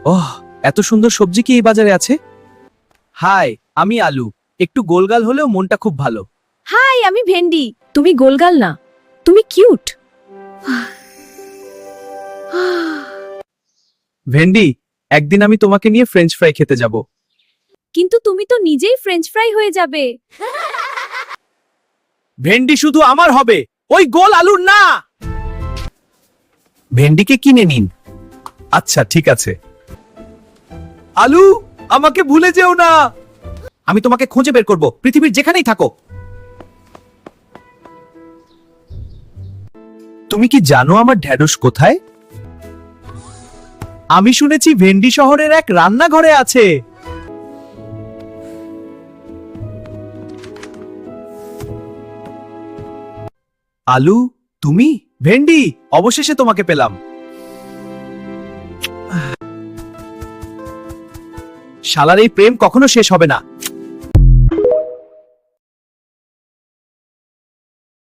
ওহ, এত সুন্দর সবজি কি এই বাজারে আছে? হাই, আমি আলু। একটু গোলগাল হলেও মনটা খুব ভালো। হাই, আমি ভেন্ডি। তুমি গোলগাল না, তুমি কিউট। ভেন্ডি, একদিন আমি তোমাকে নিয়ে ফ্রেঞ্চ ফ্রাই খেতে যাব। কিন্তু তুমি তো নিজেই ফ্রেঞ্চ ফ্রাই হয়ে যাবে। ভেন্ডি শুধু আমার হবে, ওই গোল আলুর না। ভেন্ডিকে কিনে নিন। আচ্ছা, ঠিক আছে। আলু, আমাকে ভুলে যেও না। আমি তোমাকে খুঁজে বের করব, পৃথিবীর যেখানেই থাকো। তুমি কি জানো আমার ঢ্যাঁড়স কোথায়? আমি শুনেছি ভেন্ডি শহরের এক রান্নাঘরে আছে। আলু, তুমি? ভেন্ডি, অবশেষে তোমাকে পেলাম। শালার এই প্রেম কখনো শেষ হবে না।